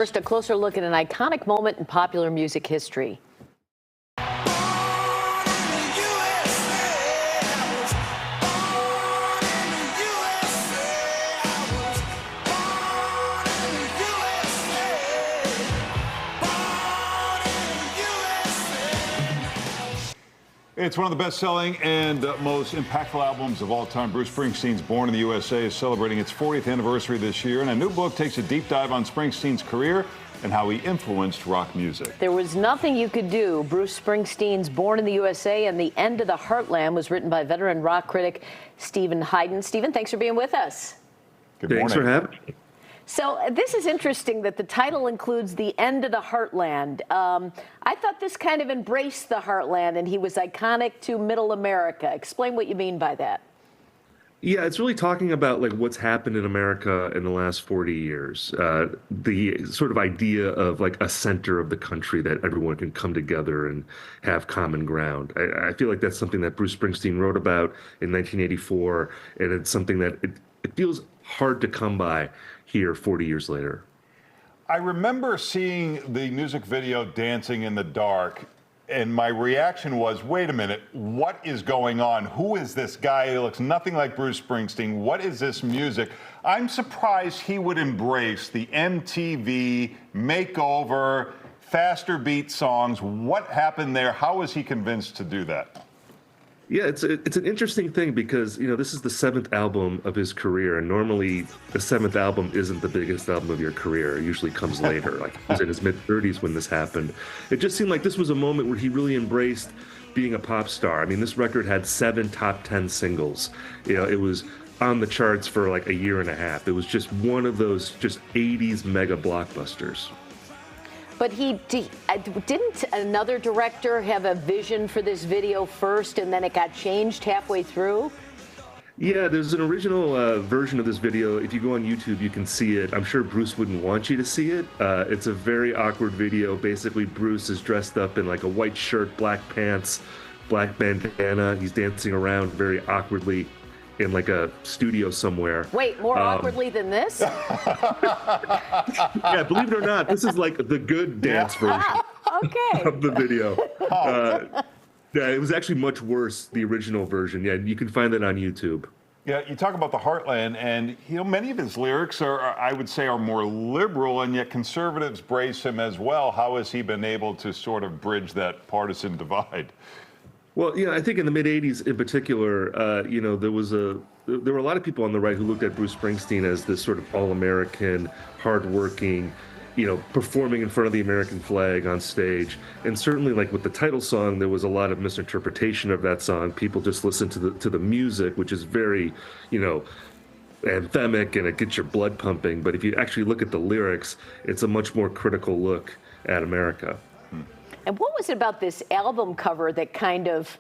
First, a closer look at an iconic moment in popular music history. It's one of the best-selling and most impactful albums of all time. Bruce Springsteen's Born in the USA is celebrating its 40th anniversary this year, and a new book takes a deep dive on Springsteen's career and how he influenced rock music. There Was Nothing You Could Do. Bruce Springsteen's Born in the USA and the End of the Heartland was written by veteran rock critic Steven Hyden. Steven, thanks for being with us. Good morning. Thanks for having me. So this is interesting that the title includes the end of the Heartland. I thought this kind of embraced the Heartland, and he was iconic to Middle America. Explain what you mean by that. Yeah, it's really talking about like what's happened in America in the last 40 years. The sort of idea of like a center of the country that everyone can come together and have common ground. I feel like that's something that Bruce Springsteen wrote about in 1984, and it's something that it feels hard to come by here 40 years later. I remember seeing the music video Dancing in the Dark, and my reaction was, wait a minute, what is going on? Who is this guy? He looks nothing like Bruce Springsteen. What is this music? I'm surprised he would embrace the MTV makeover, faster beat songs. What happened there? How was he convinced to do that? Yeah, it's an interesting thing because, you know, this is the 7th album of his career, and normally the 7th album isn't the biggest album of your career. It usually comes later. Like, he was in his mid-30s when this happened. It just seemed like this was a moment where he really embraced being a pop star. I mean, this record had 7 top 10 singles. You know, it was on the charts for like a year and a half. It was just one of those just 80s mega blockbusters. But didn't another director have a vision for this video first, and then it got changed halfway through? Yeah, there's an original version of this video. If you go on YouTube, you can see it. I'm sure Bruce wouldn't want you to see it. It's a very awkward video. Basically, Bruce is dressed up in like a white shirt, black pants, black bandana. He's dancing around very awkwardly in like a studio somewhere. Wait, more awkwardly than this? Yeah, believe it or not, this is like the good dance version of the video. Yeah, it was actually much worse, the original version. Yeah, you can find that on YouTube. Yeah, you talk about the Heartland, and you know many of his lyrics are, I would say, are more liberal, and yet conservatives brace him as well. How has he been able to sort of bridge that partisan divide? Well, you know, I think in the mid-'80s in particular, you know, there were a lot of people on the right who looked at Bruce Springsteen as this sort of all-American, hardworking, you know, performing in front of the American flag on stage. And certainly, like with the title song, there was a lot of misinterpretation of that song. People just listened to the music, which is very, you know, anthemic, and it gets your blood pumping. But if you actually look at the lyrics, it's a much more critical look at America. And what was it about this album cover that kind of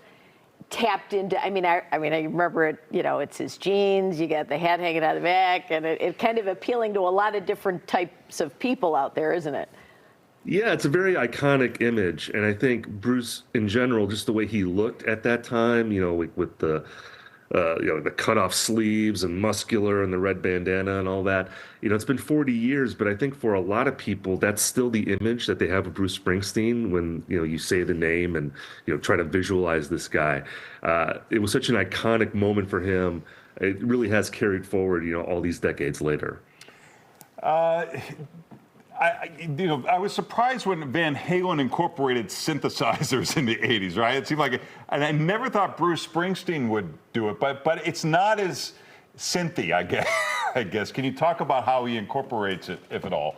tapped into? I remember it. You know, it's his jeans. You got the hat hanging out the back, and it kind of appealing to a lot of different types of people out there, isn't it? Yeah, it's a very iconic image, and I think Bruce, in general, just the way he looked at that time, you know, like with the you know, the cut-off sleeves and muscular and the red bandana and all that. You know, it's been 40 years, but I think for a lot of people, that's still the image that they have of Bruce Springsteen when, you know, you say the name and, you know, try to visualize this guy. It was such an iconic moment for him. It really has carried forward, you know, all these decades later. I was surprised when Van Halen incorporated synthesizers in the 80s, right? It seemed like, and I never thought Bruce Springsteen would do it, but it's not as synthy, I guess. Can you talk about how he incorporates it, if at all?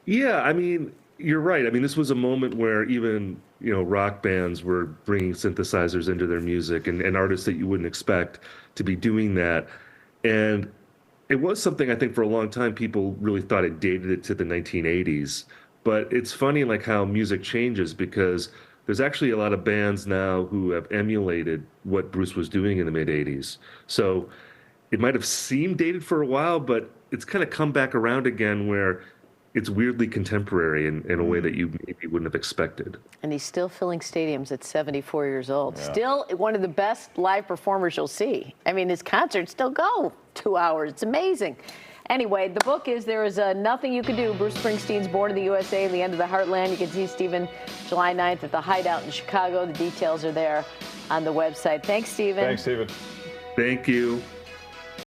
Yeah, I mean, you're right. I mean, this was a moment where even, you know, rock bands were bringing synthesizers into their music, and artists that you wouldn't expect to be doing that. And it was something, I think, for a long time, people really thought it dated it to the 1980s. But it's funny, like, how music changes, because there's actually a lot of bands now who have emulated what Bruce was doing in the mid-'80s. So it might have seemed dated for a while, but it's kind of come back around again where it's weirdly contemporary in a way that you maybe wouldn't have expected. And he's still filling stadiums at 74 years old. Yeah. Still one of the best live performers you'll see. I mean, his concerts still go 2 hours. It's amazing. Anyway, the book is There Is Nothing You Can Do, Bruce Springsteen's Born in the USA and the End of the Heartland. You can see Stephen July 9th at the Hideout in Chicago. The details are there on the website. Thanks, Stephen. Thanks, Stephen. Thank you.